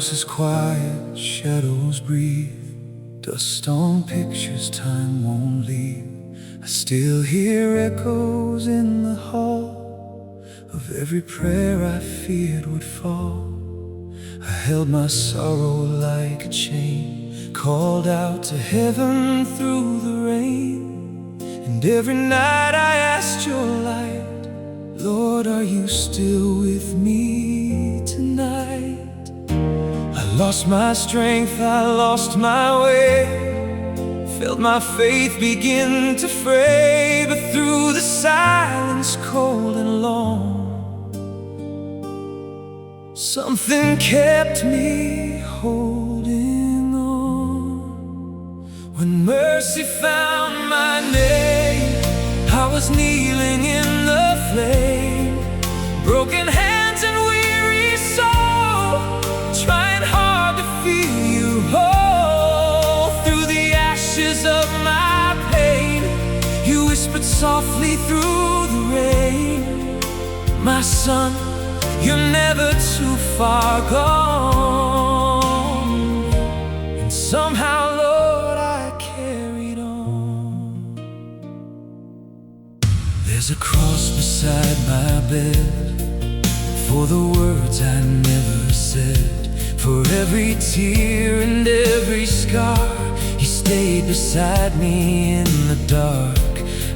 house is quiet, shadows breathe, dust on pictures time won't leave. I still hear echoes in the hall of every prayer I feared would fall. I held my sorrow like a chain, called out to heaven through the rain. And every night I asked your light, Lord, are you still with me tonight? I lost my strength, I lost my way, felt my faith begin to fray. But through the silence cold and long, something kept me holding on. When mercy found my name, I was kneeling in the flame, broken hands and weary soul, trying hard to feel you whole. Through the ashes of my pain, you whispered softly through the rain, my son, you're never too far gone. And somehow, Lord, I carried on. There's a cross beside my bed for the words I never said, for every tear and every scar. You stayed beside me in the dark.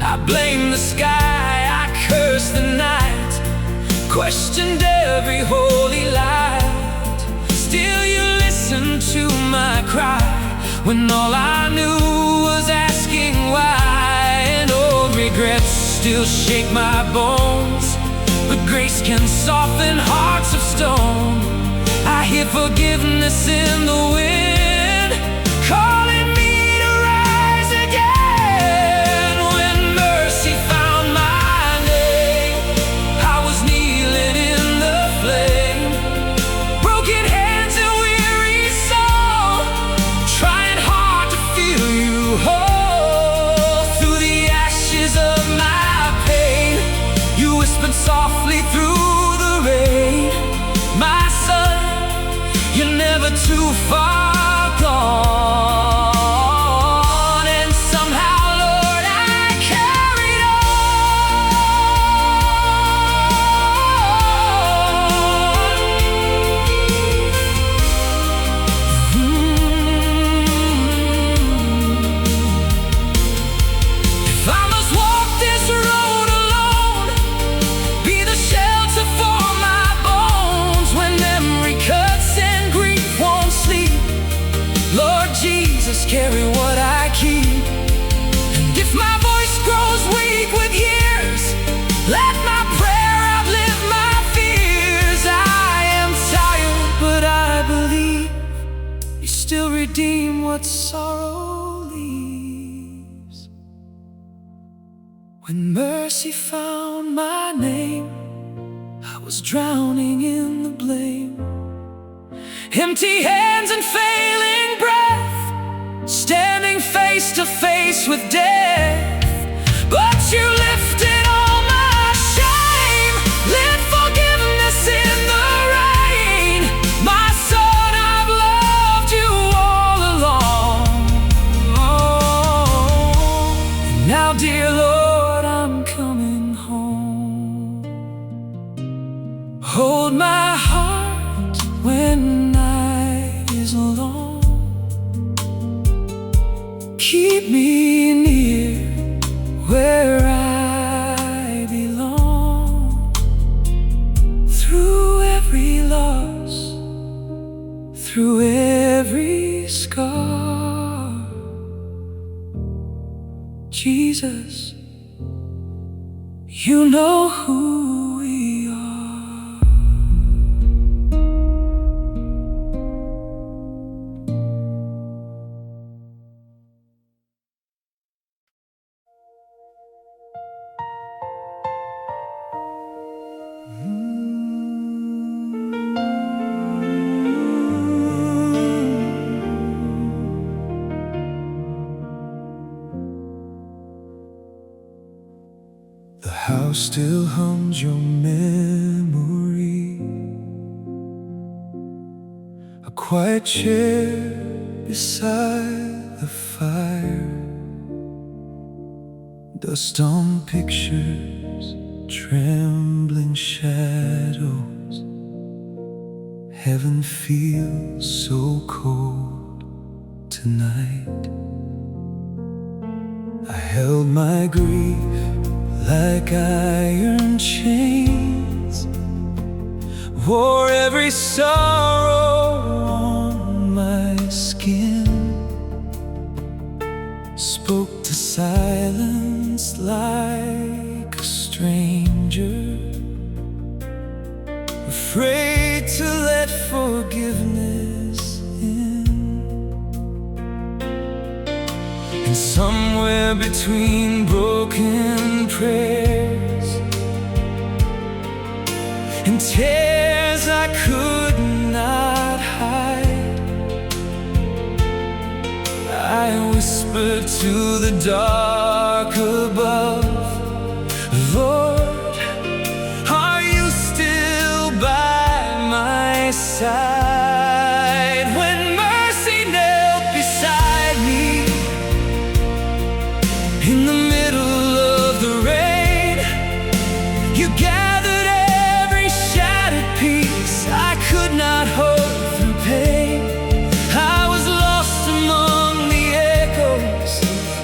I blame the sky, I curse the night, questioned every holy light. Still you listened to my cry when all I knew was asking why. And old regrets still shake my bones, but grace can soften hearts of stone. I hear forgiveness in the wind, calling me to rise again. When mercy found my name, I was kneeling in the flame, broken hands and weary soul, trying hard to feel you whole. Through the ashes of my pain, you whispered softly through the rain, my son, you're never too far gone. And somehow, Lord, I carried If I must walk this road alone, be the shelter for my bones when memory cuts and grief won't sleep, Lord Jesus, carry what I keep. And if my voice grows weak with years, let my prayer outlive my fears. I am tired, but I believe you still redeem what sorrow leaves. When mercy found my name, I was drowning in the blame, empty hands and failing breath, standing face to face with death. But you lifted all my shame, lit forgiveness in the rain. My son, I've loved you all along. And now, dear Lord, I'm coming home. Hold my heart when night is long, keep me near where I belong. Through every loss, through every scar, Jesus, you know who we are. The house still hums your memory, quiet chair beside the fire, dust on pictures, trembling shadows. Heaven feels so cold tonight. I held my grief like iron chains, wore every sorrow on my skin, spoke to silence like a stranger, afraid to let forgiveness in. And somewhere between broken prayers and tears I could not hide, I whispered to the dark above, Lord, are you still by my side? When mercy knelt beside me in the middle of the rain, you gathered every shattered piece I could not hold through pain. I was lost among the echoes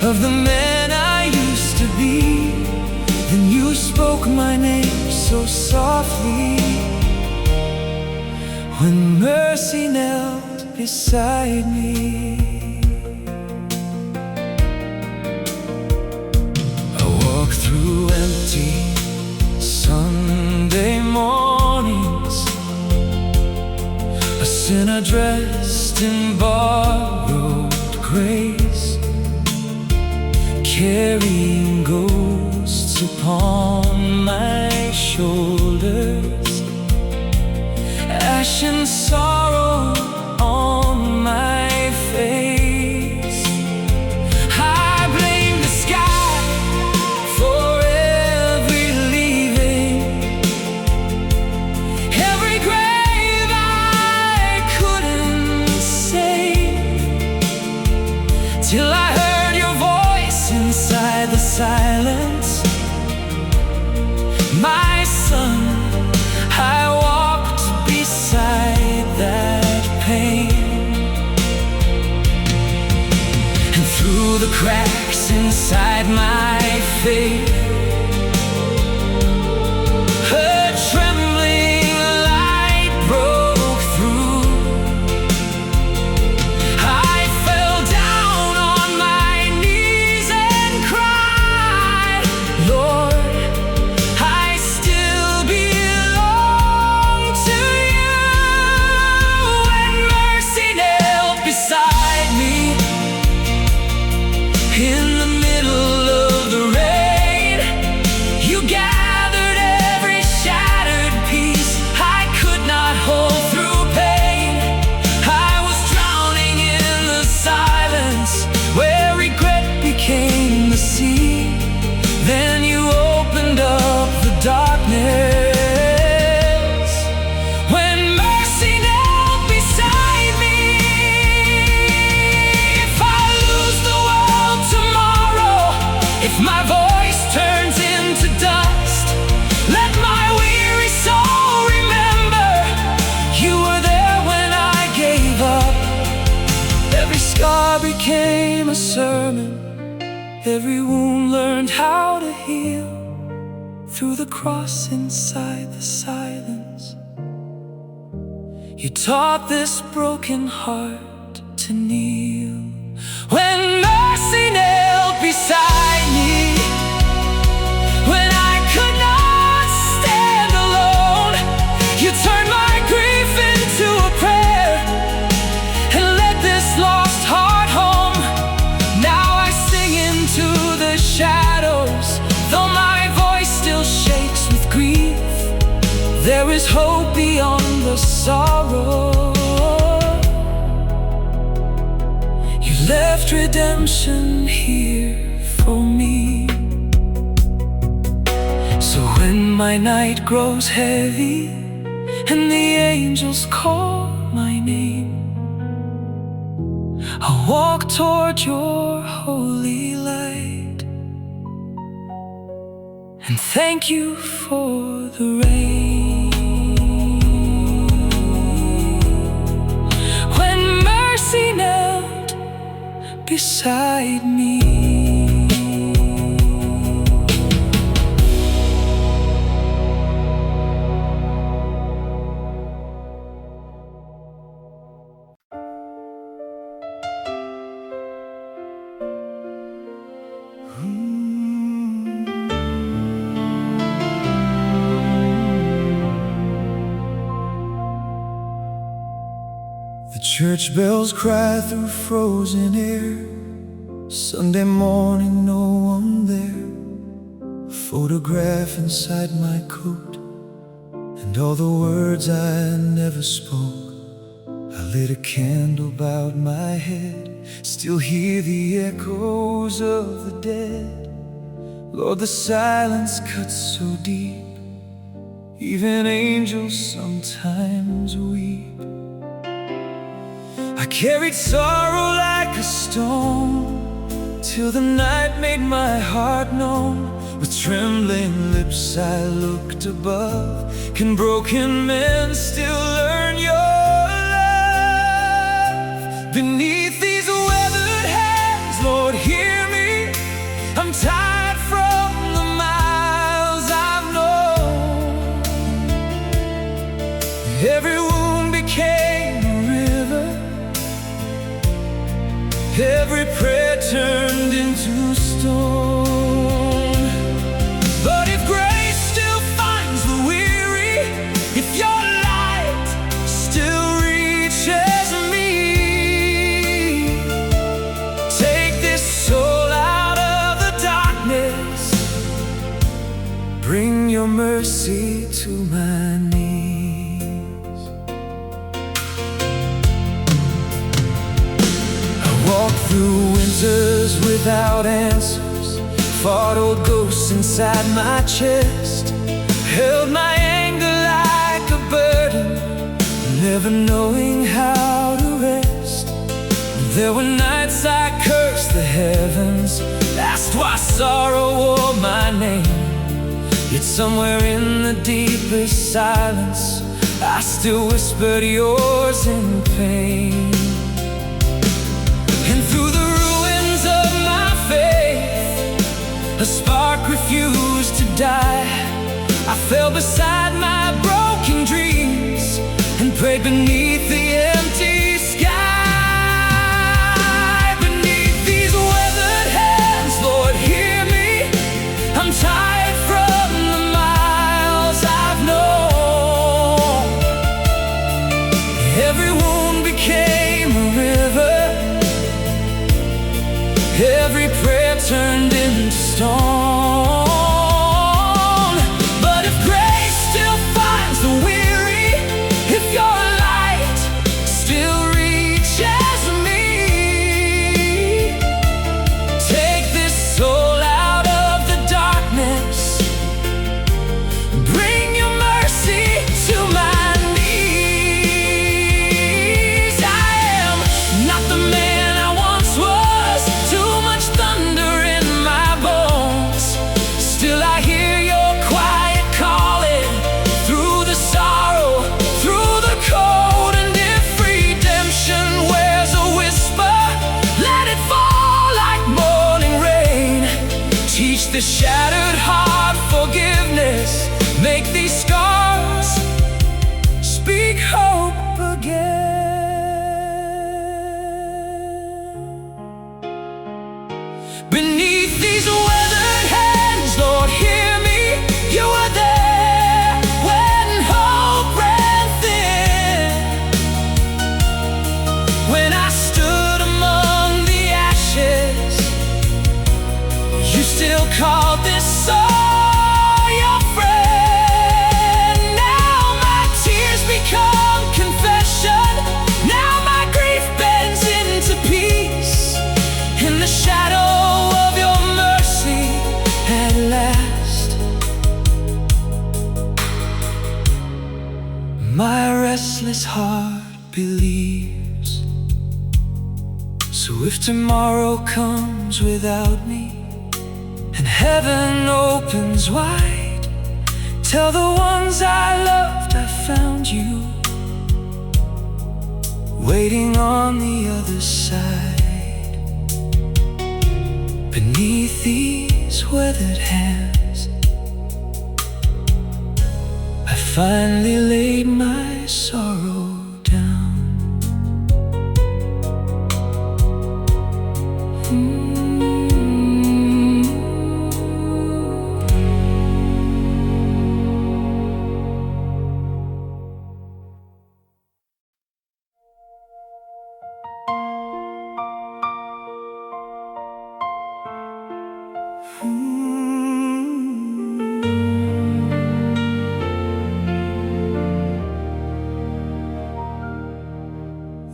of the man I used to be. Then you spoke my name so softly, when mercy knelt beside me. I walked through empty Sunday mornings, a sinner dressed in borrowed grace, carrying ghosts upon my shoulders, ash and sorrow on my face. I blame the sky for every leaving, every grave I couldn't save, till I heard your voice inside the silence. My son, I walked beside that pain, and through the cracks inside my faith, a trembling light broke through. I fell down on my knees and cried, Lord, I still belong to you. When mercy knelt beside me in the middle of the rain, you gathered every shattered piece I could not hold through pain. I was drowning in the silence where regret became the sea. Then you opened up the darkness, when mercy knelt beside me. If I lose the world tomorrow, if my voice turns into dust, let my weary soul remember you were there when I gave up. Every scar became a sermon, every wound learned how to heal, through the cross inside the silence. You taught this broken heart to kneel. When mercy knelt beside me, when I could not stand alone, you turned my grief into a prayer and led this lost heart home. Now I sing into the shadows, though my voice still shakes with grief. There is hope beyond the sorrow. You left redemption here for me. So when my night grows heavy and the angels call my name, I walk toward your holy light, and thank you for the rain. When mercy knelt beside me, the church bells cry through frozen air. Sunday morning, no one there. A photograph inside my coat, and all the words I never spoke. I lit a candle, bowed my head, still hear the echoes of the dead. Lord, the silence cuts so deep, even angels sometimes weep. I carried sorrow like a stone, till the night made my heart known. With trembling lips I looked above. Can broken men still learn your love? Beneath these weathered hands, Lord, hear me. I'm tired from the miles I've known. Every wound became a river, every prayer turned into stone. But if grace still finds the weary, if your light still reaches me, take this soul out of the darkness, bring your mercy to my knees. Walked through winters without answers, fought old ghosts inside my chest, held my anger like a burden, never knowing how to rest. There were nights I cursed the heavens, asked why sorrow wore my name. Yet somewhere in the deepest silence, I still whispered yours in pain. And through the ruins of my faith, a spark refused to die. I fell beside my broken dreams and prayed beneath the empty sky. Beneath these weathered hands, Lord, hear me. I'm tired from the miles I've known. Every wound became a river, every prayer turned into stone. But if grace still finds the weary, if your light still reaches me, take this soul out of the darkness, bring your mercy to my knees. I am not the man I once was, too much thunder in my bones. Still I hear your quiet calling, through the sorrow, through the cold. And if redemption wears a whisper, let it fall like morning rain. Teach the shattered heart forgiveness, make these scars speak hope again. Beneath these weathered hands, Lord, hear me. You were there when hope ran thin, when I stood among the ashes. You still called this soul your friend. Now my tears become confession, now my grief bends into peace, in the shadow of your mercy at last. My restless heart believes So if tomorrow comes without me and heaven opens wide, tell the ones I loved I found you waiting on the other side. Beneath these weathered hands, I finally laid my sorrow down.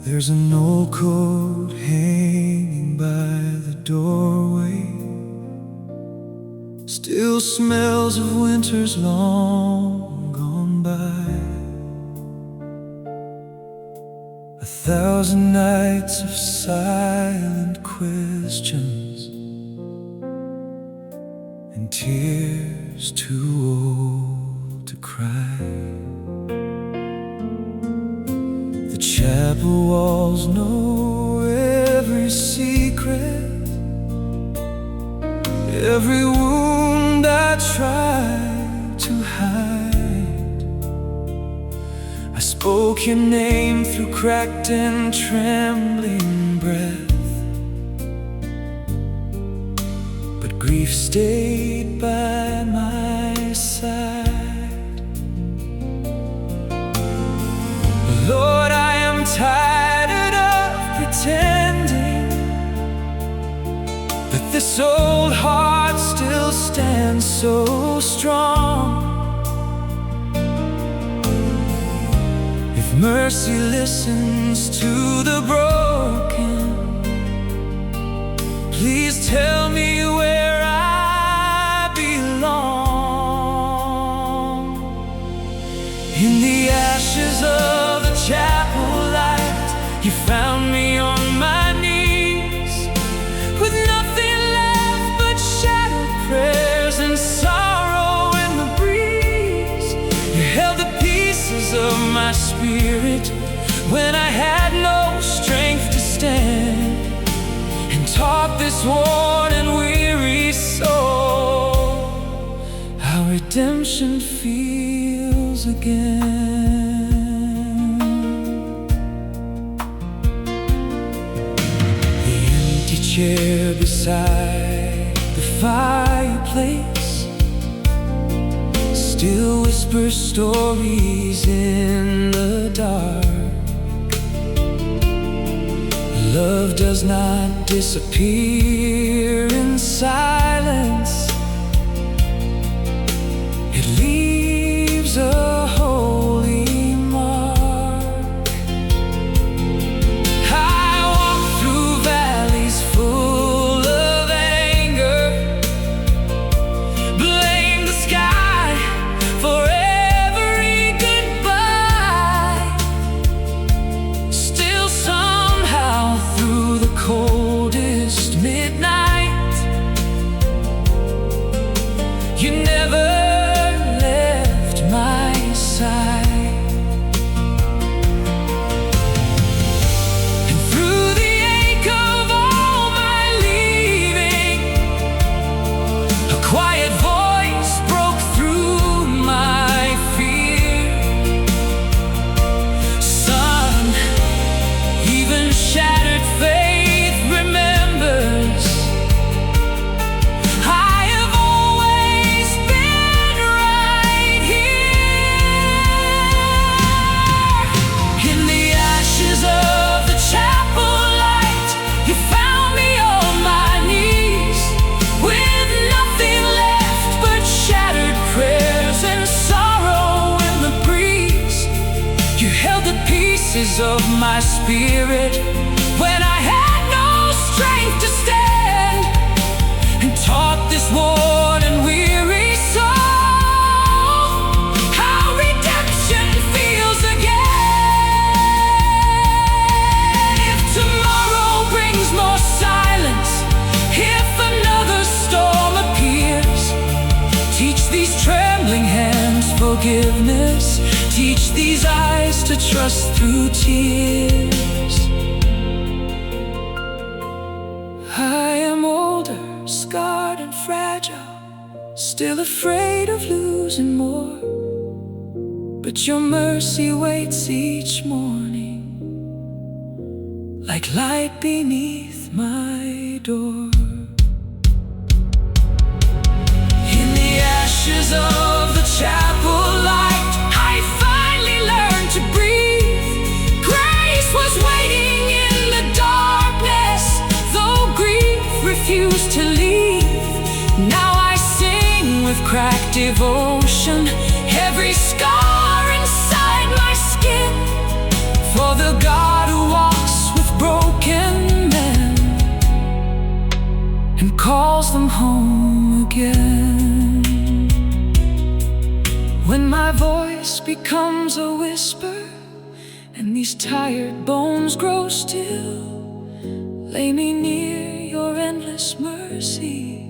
There's an old coat hanging by the doorway, still smells of winters long gone by. 1,000 nights of silent questions and tears too old to cry. The chapel walls know every secret, every wound I tried to hide. I spoke your name through cracked and trembling breath, but grief stayed by my side. Lord, I am tired of pretending that this old heart still stands so strong. If mercy listens to the broken, please tell me where I belong. In the ashes of the chapel light, you found me on my knees, with nothing left but shattered prayers and sorrow in the breeze. You held the pieces of my spirit when I had no strength to stand, and taught this worn and weary soul how redemption feels again. Chair beside the fireplace still whispers stories in the dark. Love does not disappear in silence, it leaves a holy mark. I walk through valleys full of anger, blame the sky for every goodbye. Still somehow through the coldest midnight, you never left my side. And through the ache of all my leaving, a quiet voice broke through my fear. Son, even shattered faith remembers, I have always been right here. In the ashes of the chapel light, you found me on my knees, with nothing left but shattered prayers and sorrow in the breeze. You held the pieces of my spirit when I had no strength to stand, and taught this worn and weary soul how redemption feels again. If tomorrow brings more teach these eyes to trust through tears. I am older, scarred and fragile, still afraid of losing more. But your mercy waits each morning, like light beneath my door. In the ashes of the chapel light, I finally learned to breathe. Grace was waiting in the darkness, though grief refused to leave. Now I sing with cracked devotion, every scar inside my skin, for the God who walks with broken men and calls them home again. When my voice becomes a whisper and these tired bones grow still, lay me near your endless mercy,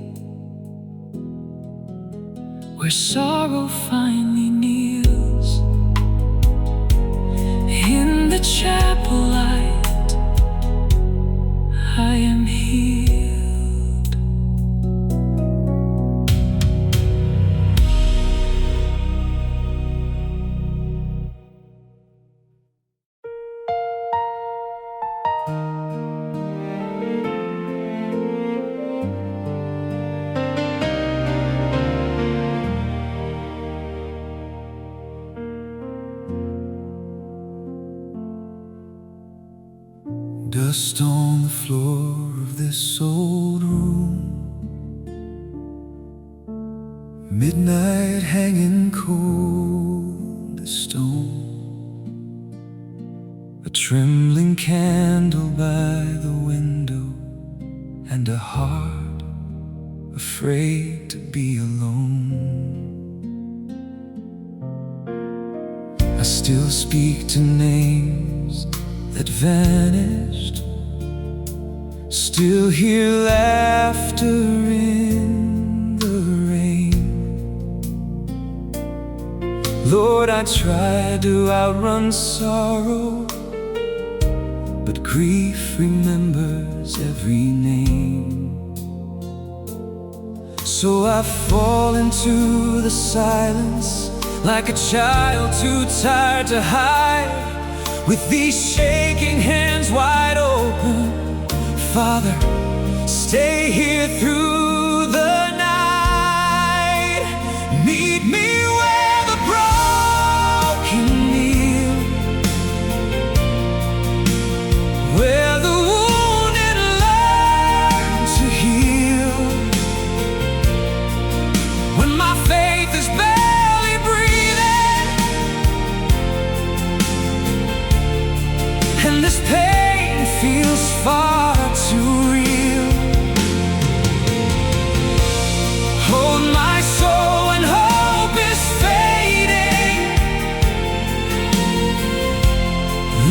where sorrow finally kneels. In the chapel light, I am healed. Dust on the floor of this old room, midnight hanging cold as stone, a trembling candle by the window, and a heart afraid to be alone. I still speak to names that vanished, still hear laughter in the rain. Lord, I tried to outrun sorrow, but grief remembers every name. So I fall into the silence like a child too tired to hide, with these shaking hands wide open. Father, stay here through the night. Meet me where the broken kneel, where the wounded learn to heal. When my faith is barely breathing, and this pain feels far too real. Hold my soul when hope is fading.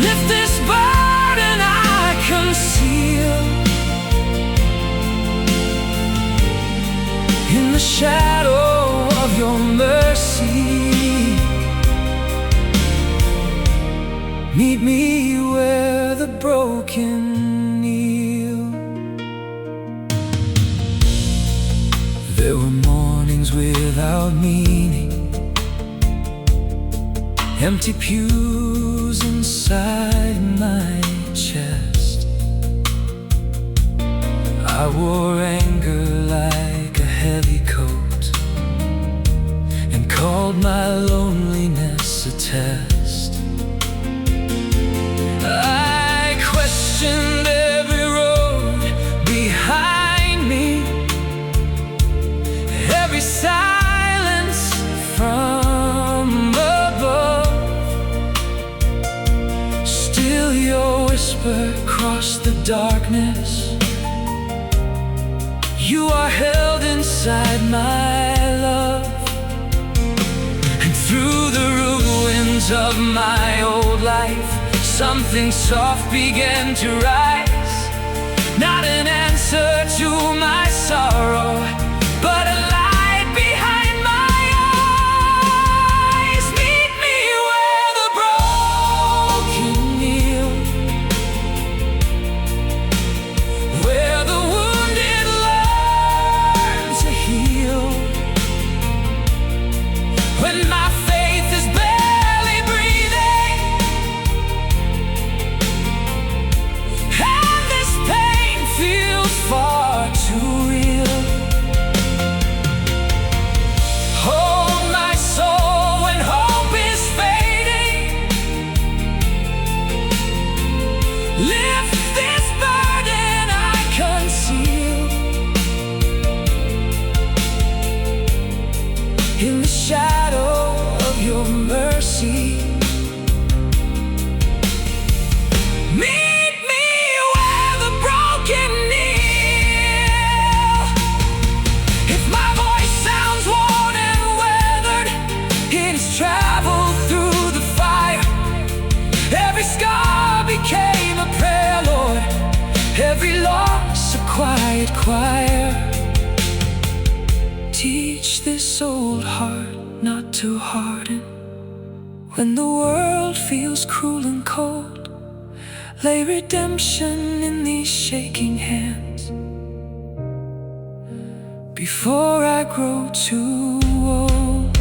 Lift this burden I conceal. In the shadow of your mercy, meet me where the broken kneel. There were mornings without meaning, empty pews inside my chest. I wore anger like a heavy coat, and called my loneliness a test. I questioned every road behind me, every silence from above. Still your whisper crossed the darkness. You are held inside my love, and through the ruins of my old life, something soft began to rise. Not an answer to my sorrow, but a light behind my eyes. Meet me where every loss a quiet choir. Teach this old heart not to harden when the world feels cruel and cold. Lay redemption in these shaking hands before I grow too old.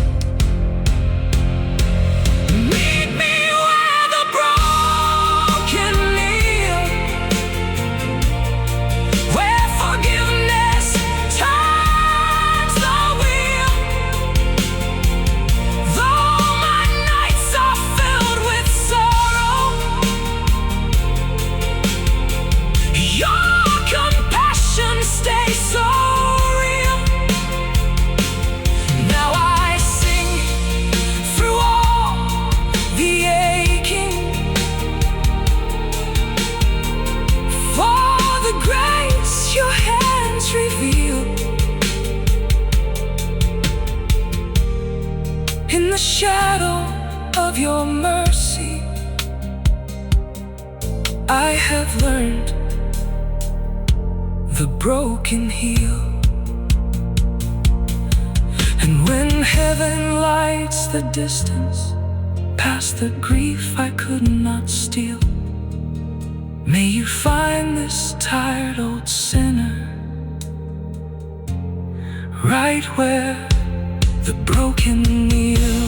Meet me where the broken kneel, where forgiveness turns the wheel. Though my nights are filled with sorrow, your compassion stays so real. Now I sing through all the aching, for the grace your hands reveal. In the shadow of your mercy, I have learned the broken heal. And when heaven lights the distance past the grief I could not steal, may you find this tired old sinner right where the broken kneel.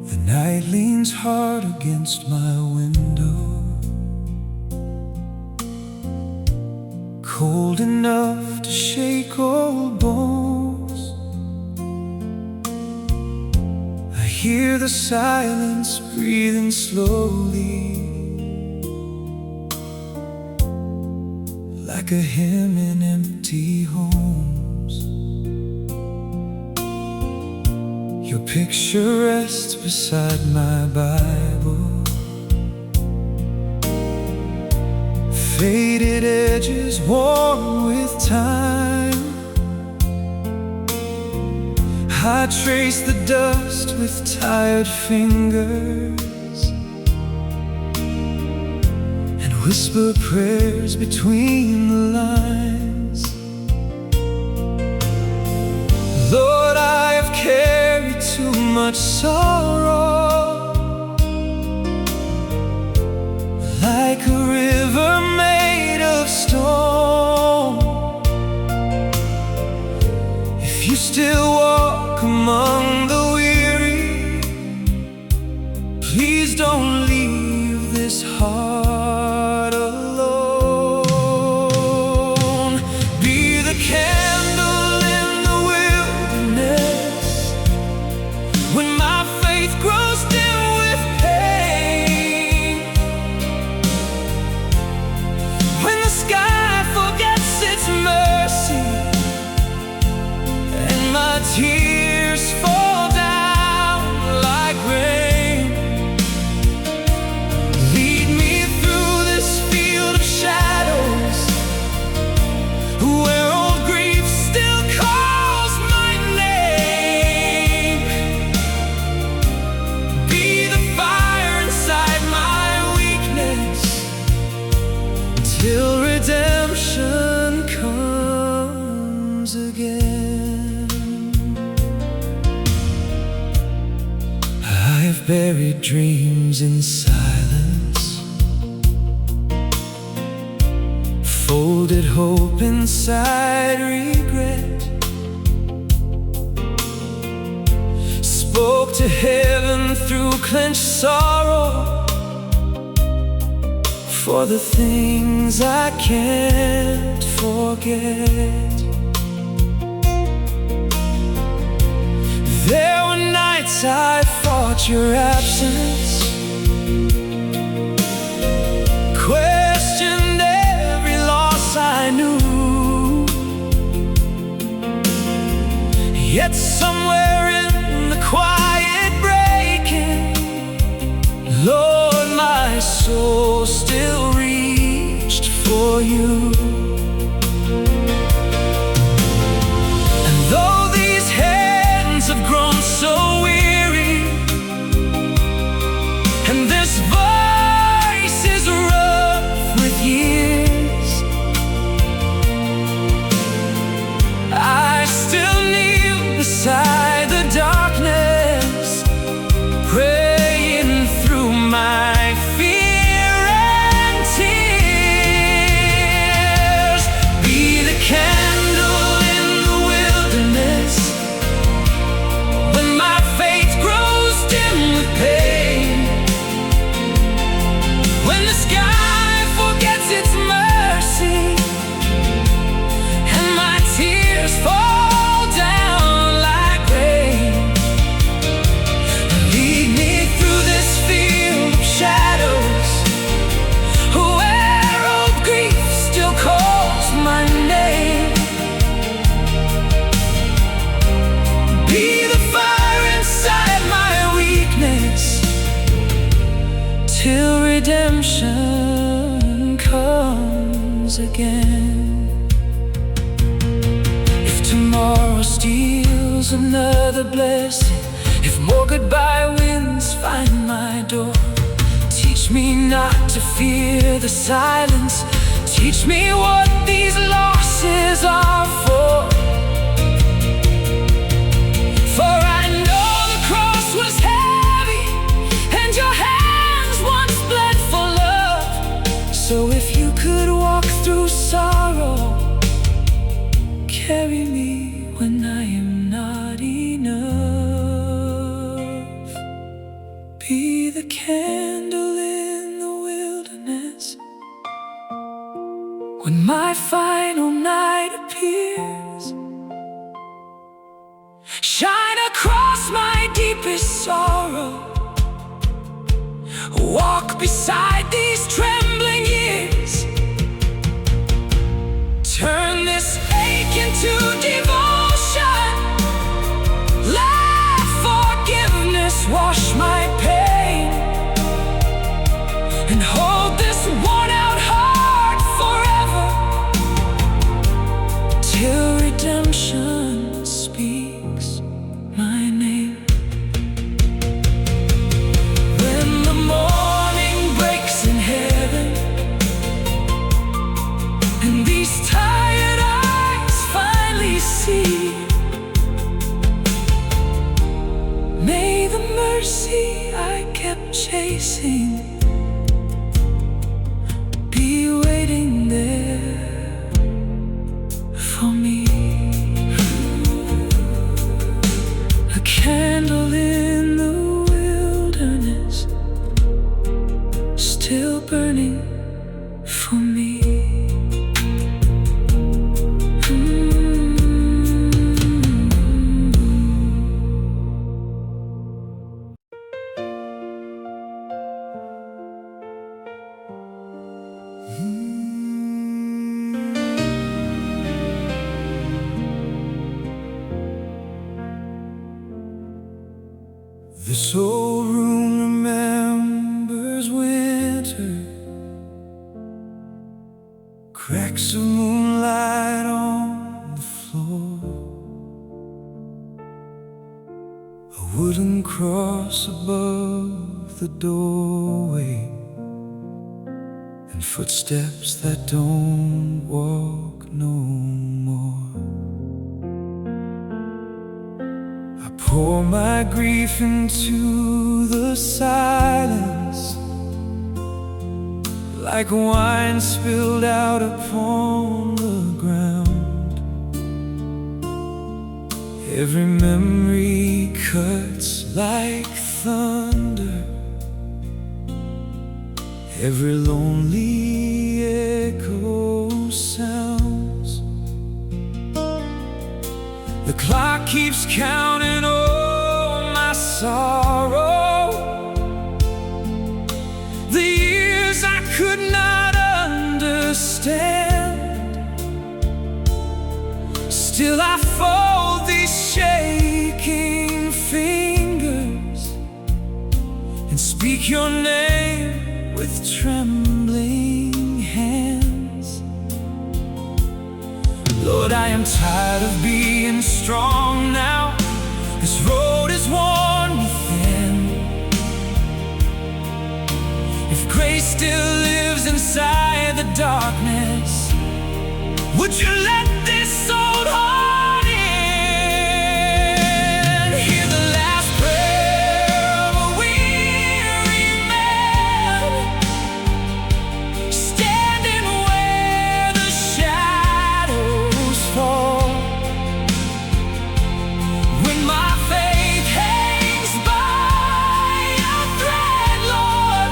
The night leans hard against my window, cold enough to shake old bones. I hear the silence breathing slowly, like a hymn in empty homes. Your picture rests beside my Bible, faded edges worn with time. I trace the dust with tired fingers and whisper prayers between the lines. Lord, I have carried too much sorrow, like a river made of stone. If you still walk among the weary, please don't leave this heart alone. Be the candle in the wilderness when my faith grows dim with pain, when the sky forgets its mercy and my tears fall down like rain. Lead me through this field of shadows, where old grief still calls my name. Be the fire inside my weakness till redemption comes again. I have buried dreams in silence, folded hope inside regret, spoke to heaven through clenched sorrow for the things I can't forget. There were nights I fought your absence, questioned every loss I knew, Yet somewhere in the quiet breaking, Lord, my soul still reached for you. And though these hands have grown so weary, and this voice is rough with years, I still kneel beside the darkness, praying through my fear and tears. Be the candle in the wilderness when my faith grows dim with pain, when the sky forgets its mercy and my tears fall down like rain. Lead me through this field of shadows, where old grief still calls my name. Be the fire inside my weakness till redemption comes again. If tomorrow steals another blessing, if more goodbye winds find my door, teach me not to fear the silence. Teach me what these losses are for. For I know the cross was heavy, and your hands once bled for love. So if you could walk through sorrow, carry me when I am not enough. Be the candle in the wilderness when my final night appears. Shine across my deepest sorrow, walk beside these trembling years. Turn this ache into devotion, let forgiveness wash my pain, and hold this worn-out heart forever till redemption speaks my name. When the morning breaks in heaven and these tired eyes finally see, may the mercy I kept chasing be waiting there for me. A candle in the wilderness, still burning for me. This old room remembers winter, cracks of moonlight on the floor, a wooden cross above the doorway, and footsteps that don't walk no more. Pour my grief into the silence, like wine spilled out upon the ground. Every memory cuts like thunder, every lonely echo sounds. The clock keeps counting all my sorrow, the years I could not understand. Still I fold the these shaking fingers and speak your name with trembling hands. Lord, I am tired of being strong now. This road is worn me thin. If grace still lives inside the darkness, would you let this old heart in? Hear the last prayer of a weary man, standing where the shadows fall. When my faith hangs by a thread, Lord,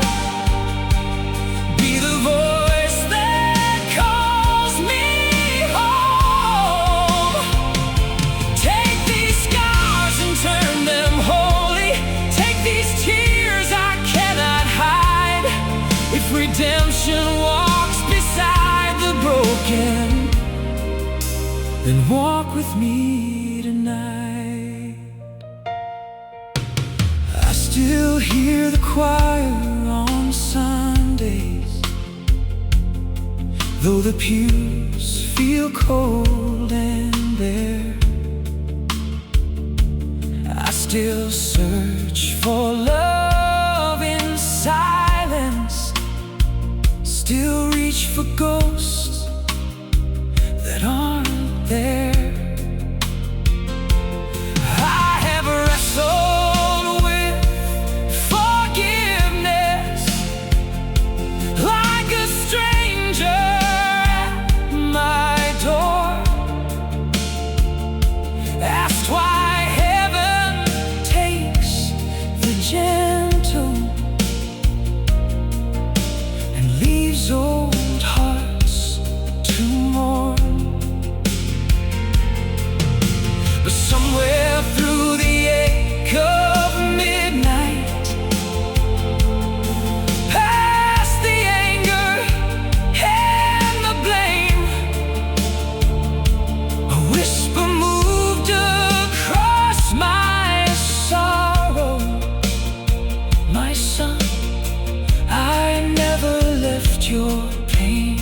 be the voice that calls me home. Take these scars and turn them holy. Take these tears I cannot hide. If redemption walks beside the broken, then walk with me tonight. I still hear the choir on Sundays, though the pews feel cold and bare. I still search for love in silence, still reach for ghosts that aren't there. I have wrestled with forgiveness like a stranger at my door. Asked why heaven takes the gentle and leaves old hearts to mourn. But somewhere through the ache of midnight, past the anger and the blame, a whisper moved across my sorrow. My son, I never left your pain.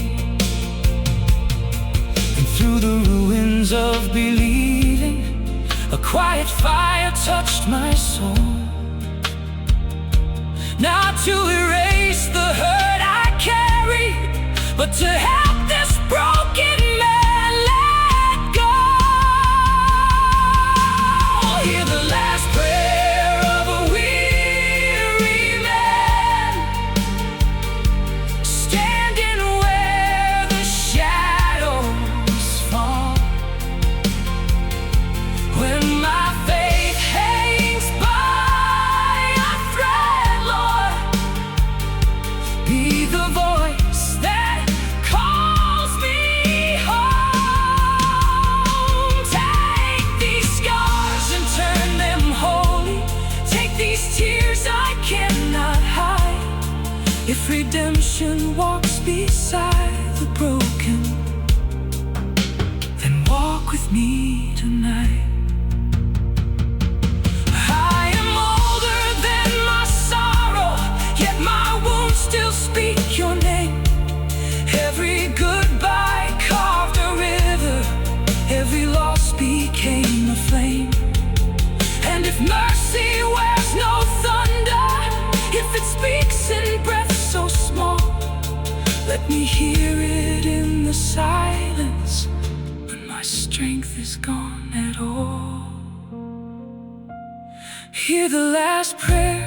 And through the ruins of believing, a quiet fire touched my soul. Not to erase the hurt I carry, but to help this broken man let go. Hear the last prayer of a weary man, standing where the shadows fall. When my faith hangs by a thread, Lord, be the voice that calls me home. Take these scars and turn them holy. Take these tears I cannot hide. If redemption walks beside the broken, then walk with me tonight. I am older than my sorrow, yet my wounds still speak your name. Every goodbye carved a river, every loss became a flame. And if mercy wears no thunder, if it speaks in breath so small, let me hear it in the silence when my strength is gone at all. Hear the last prayer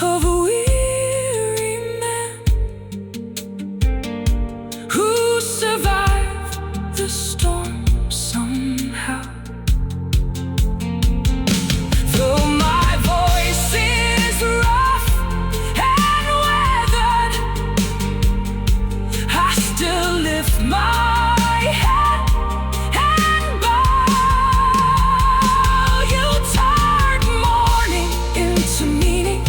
of a weary man who survived the storm somehow. Though my voice is rough and weathered, I still lift my head and bow. You turned mourning into meaning,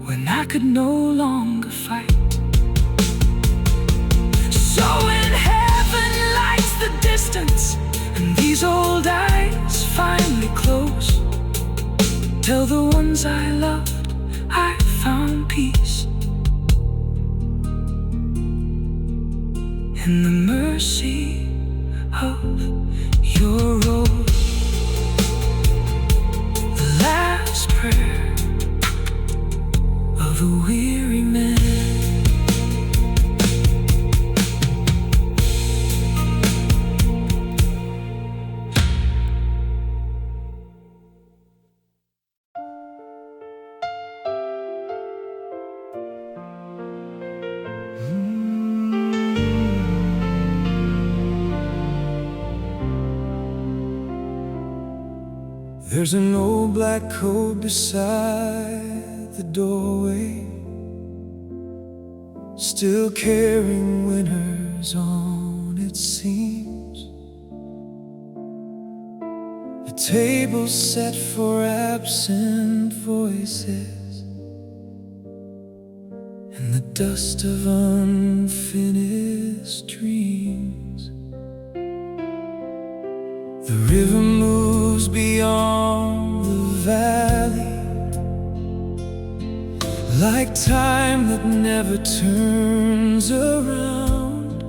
when I could no longer fight. So when heaven lights the distance and these old eyes finally close, tell the ones I loved I found peace in the mercy of your rose. The last prayer of a weary man. There's an old black coat beside the doorway, still carrying winters on its seams. A table set for absent voices and the dust of unfinished dreams. The river moves beyond the valley, like time that never turns around.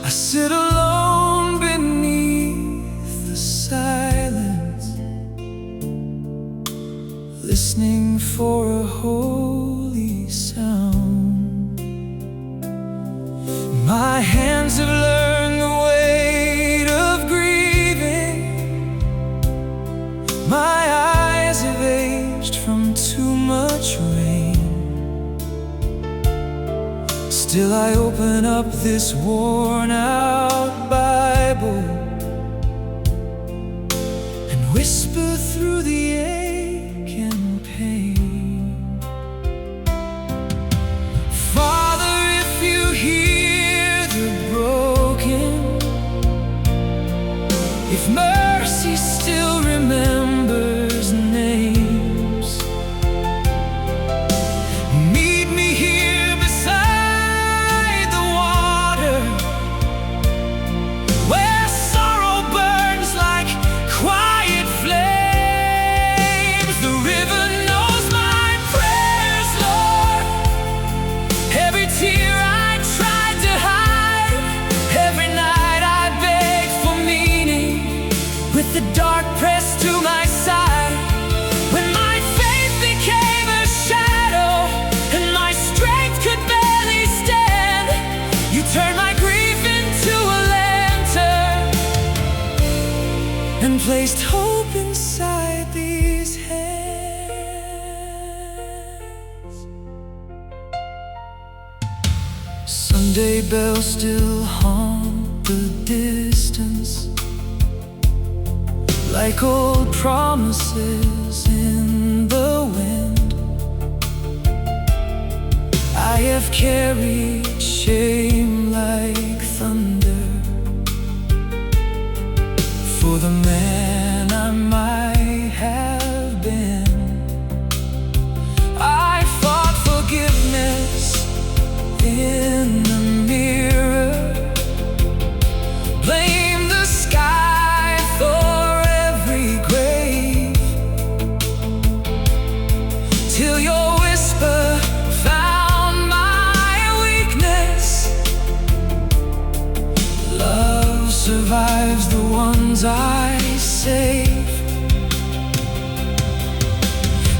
I sit alone beneath the silence, listening for a holy sound. My hands have learned the weight of grieving, my eyes have aged from too much rain. Still I open up this worn-out Bible and whisper through the ache and pain. Father, if you hear the broken, if mercy still remembers names, meet me here beside the water, where sorrow burns like quiet flames. The river knows my prayers, Lord. Every tear I tried to hide, every night I begged for meaning, with the dark pressed to my side. When my faith became a shadow and my strength could barely stand, you turned my grief into a lantern and placed hope inside these hands. Sunday bells still haunt the distance, like old promises in the wind. I have carried shame like thunder for the man I might have been. I fought forgiveness in the mirror, blame the sky for every grave, till your whisper found my weakness. Love survives the ones I save.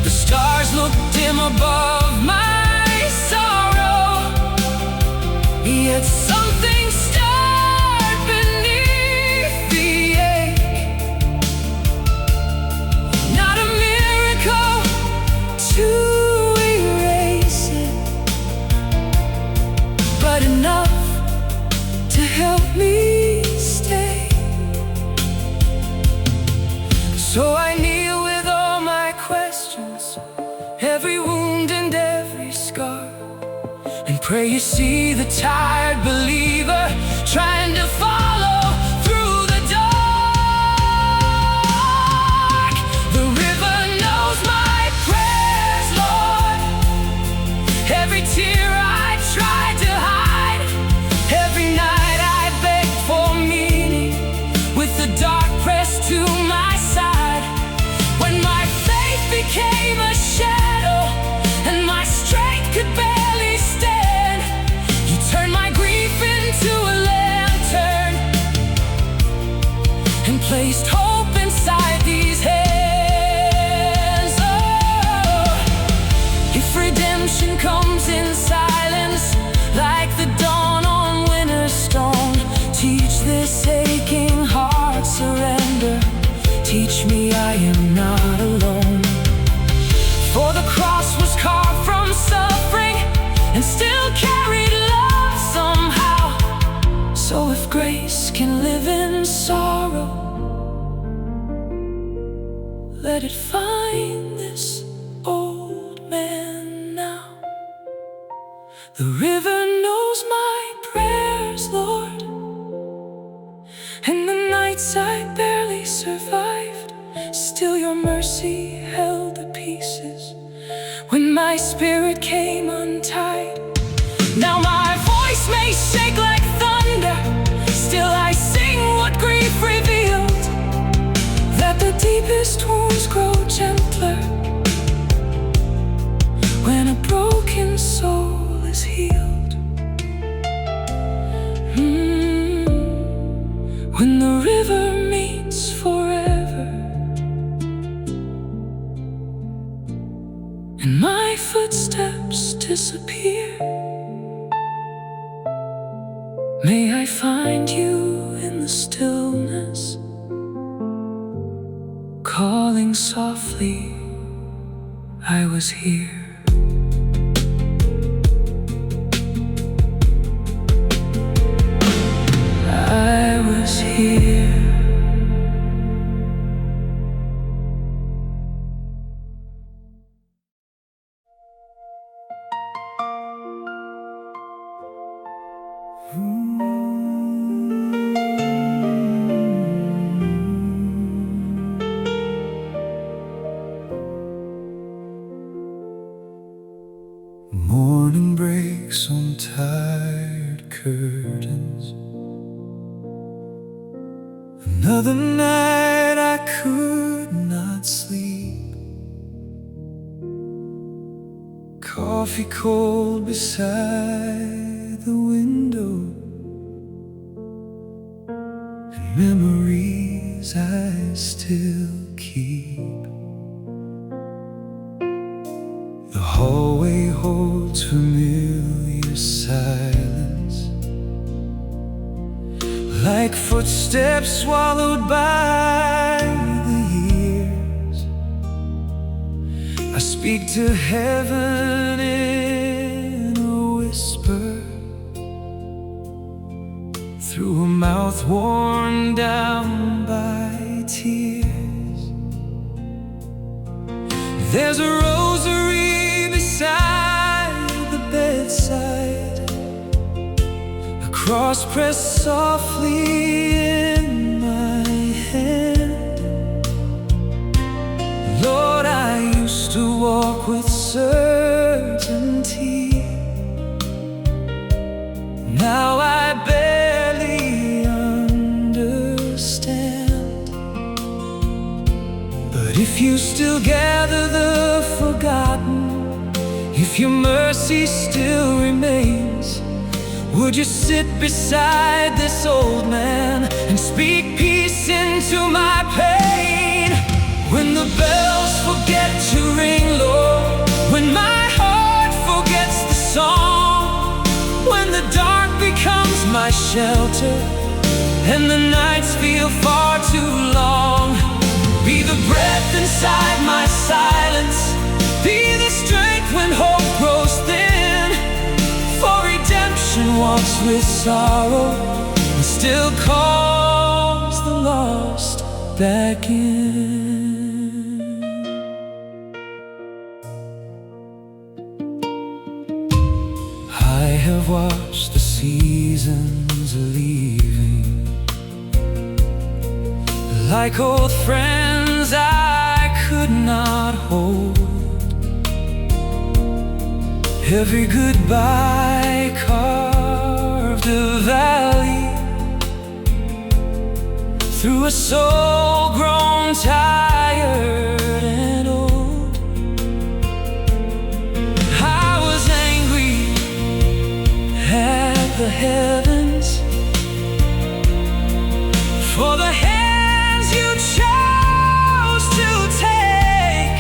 The stars look dim above my sorrow, yet something stirred beneath the ache. Not a miracle to erase it, but enough to help me stay. So I kneel with all my questions, every wound and every scar, and pray you see the tired believer trying to follow through the dark. The river knows my prayers, For the cross was carved from suffering and still carried love somehow. So if grace can live in sorrow, let it find this old man now. The river knows my prayers, Lord, and the nights I barely survived. Still your mercy held the pieces when my spirit came untied. Now my voice may shake like thunder, still I sing what grief revealed, that the deepest wounds grow gentler when a broken soul is healed. When the river meets forever and my footsteps disappear, may I find you in the stillness, calling softly, I was here. I was here. Morning breaks on tired curtains. Another night I could not sleep. Coffee cold beside the window, and memories I still keep. The hallway holds familiar silence, like footsteps swallowed by the years. I speak to heaven in a whisper, through a mouth worn down by tears. There's a rosary beside the bedside, a cross pressed softly in my hand. Lord, I used to walk with certainty, now I barely understand. But if you still gather the forgotten, if your mercy still remains, would you sit beside this old man and speak peace into my pain? When the bells forget to ring, Lord, when my heart forgets the song, when the dark becomes my shelter and the nights feel far too long, be the breath inside my silence, be the strength when hope grows thin. For redemption walks with sorrow and still calls the lost back in. I have watched the seasons leaving, like old friends I could not hold. Every goodbye carved a valley through a soul grown tired and old. I was angry at the heavens for the hands you chose to take.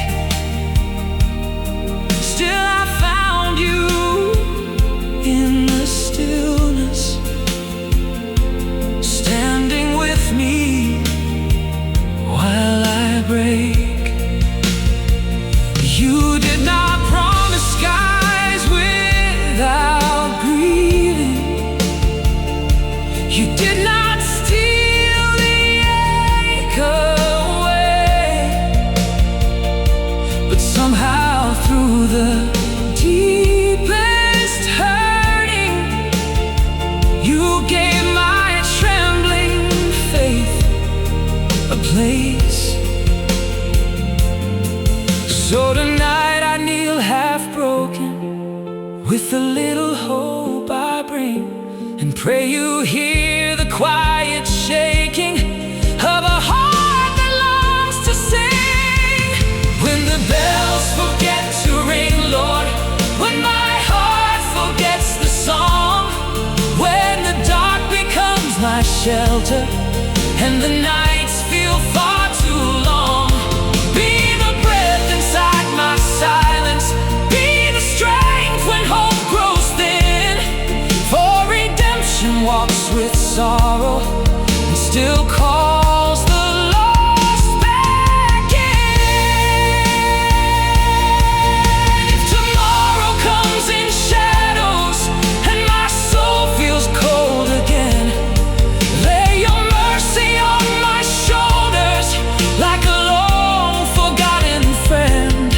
Still I found you in the stillness, standing with me while I break. You did with the little hope I bring, and pray you hear the quiet shaking of a heart that longs to sing. When the bells forget to ring, Lord, when my heart forgets the song, when the dark becomes my shelter and the nights feel far too long, be the breath inside my silence, be the strength when hope grows thin. For redemption walks with sorrow and still calls the lost back in. If tomorrow comes in shadows and my soul feels cold again, lay your mercy on my shoulders like a long forgotten friend.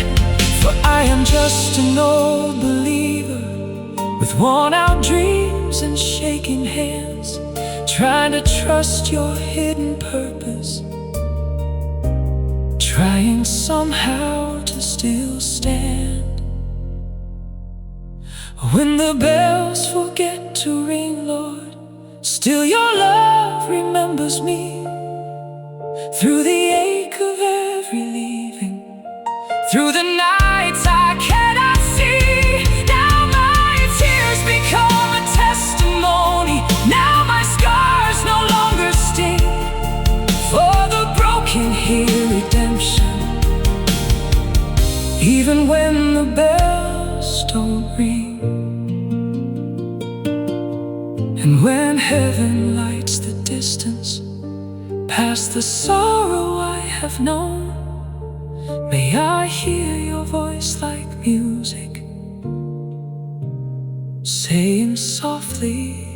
For I am just an old believer with worn out dreams and shaking hands, trying to trust your hidden purpose, trying somehow to still stand. When the bells forget to ring, Lord, still your love remembers me, through the ache of every leaving, through the nights I cannot see. Now my tears become a testimony, now my scars no longer sting. For the broken hear redemption, even when the bells don't ring. And when heaven lights the distance past the sorrow I have known, may I hear your voice like music, saying softly,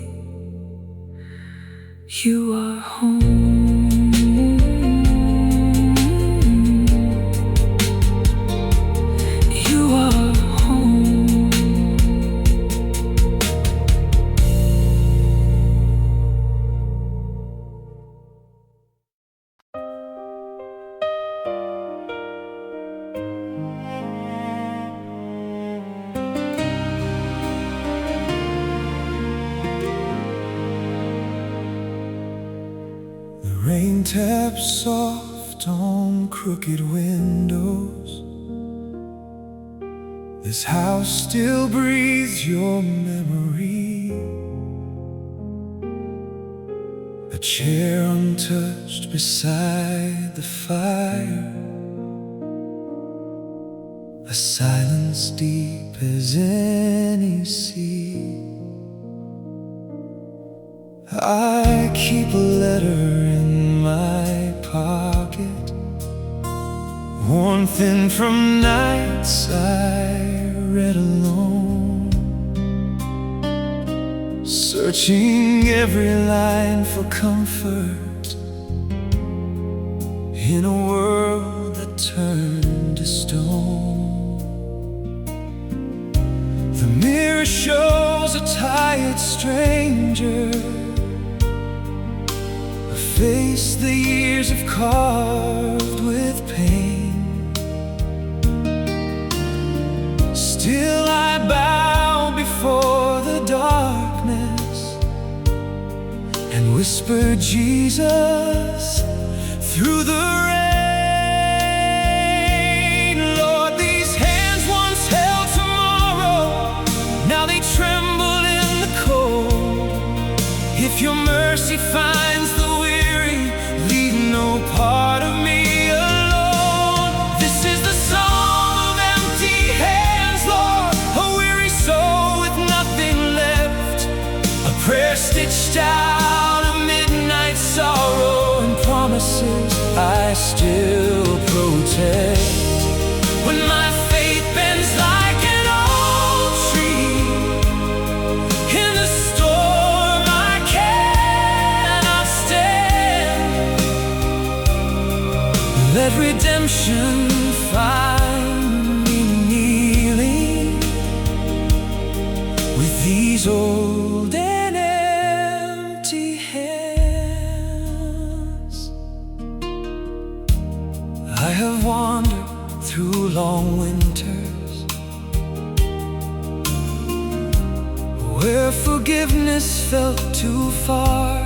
you are home. You are home. Rain taps soft on crooked windows. This house still breathes your memory. A chair untouched beside the fire, a silence deep as any sea. I keep a letter in my pocket, worn thin from nights I read alone, searching every line for comfort in a world that turned to stone. The mirror shows a tired stranger, a face the years have carved with pain. Still I bow before the darkness and whisper Jesus through the rain. Lord, these hands once held tomorrow, now they tremble in the cold. If your mercy finds the weary, leave no part of me alone. This is the song of empty hands, Lord, a weary soul with nothing left, a prayer stitched out of midnight sorrow and promises I still protect. When my faith bends like an old tree in the storm I cannot stand, let redemption find me kneeling with these old and empty hands. I have wandered through long winters, where forgiveness felt too far,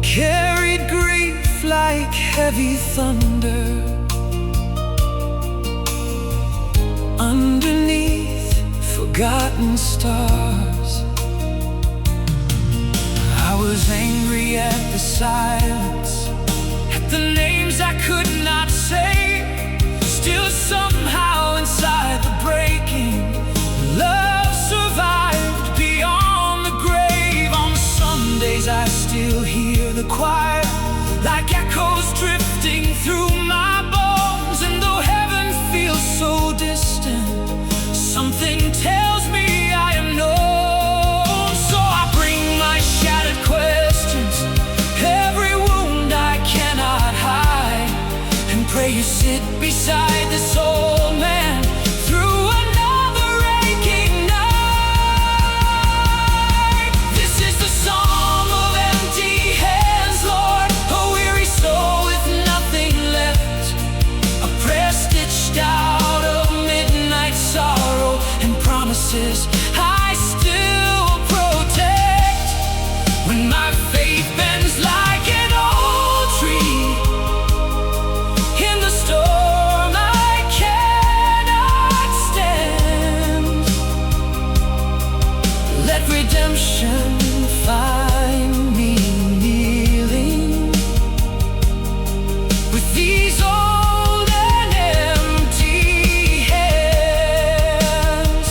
carried grief like heavy thunder. Underneath forgotten stars, I was angry at the silence, at the names I could not say. Still somehow inside the breaking, love survived beyond the grave. On Sundays I still hear the choir like echoes drifting through my bones. And though heaven feels so distant, something tells me I am known. So I bring my shattered questions, every wound I cannot hide, and pray you sit beside this old man through another aching night. This is the psalm of empty hands, Lord, a weary soul with nothing left, a prayer stitched out of midnight sorrow, and promises I still protect. When my faith bends like an old tree in the storm I cannot stand, let redemption find me kneeling with these old and empty hands.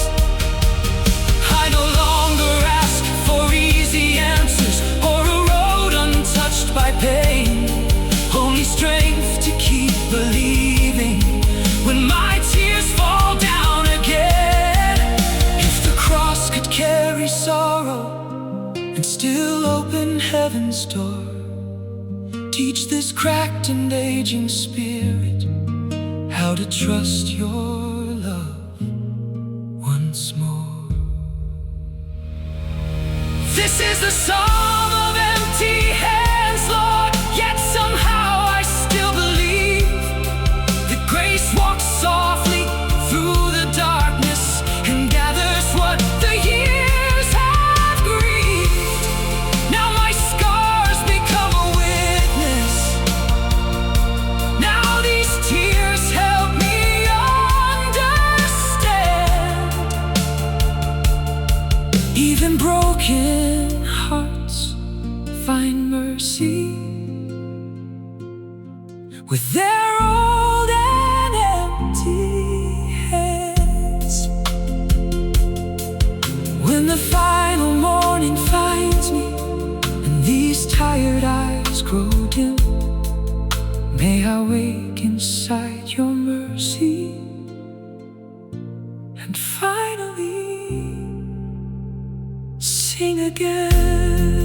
I no longer ask for easy answers or a road untouched by pain, only strength to keep believing when my tears fall down again. If the cross could carry sorrow and still open heaven's door, teach this cracked and aging spirit how to trust your love once more. This is the psalm of empty hands, Lord, yet somehow I still believe that grace walks softly through the darkness and gathers what the years have grieved. Now my scars become a witness, now these tears help me understand. Even broken hearts find mercy with their old and empty hands. When the final morning finds me and these tired eyes grow dim, may I wake inside your mercy and finally sing again.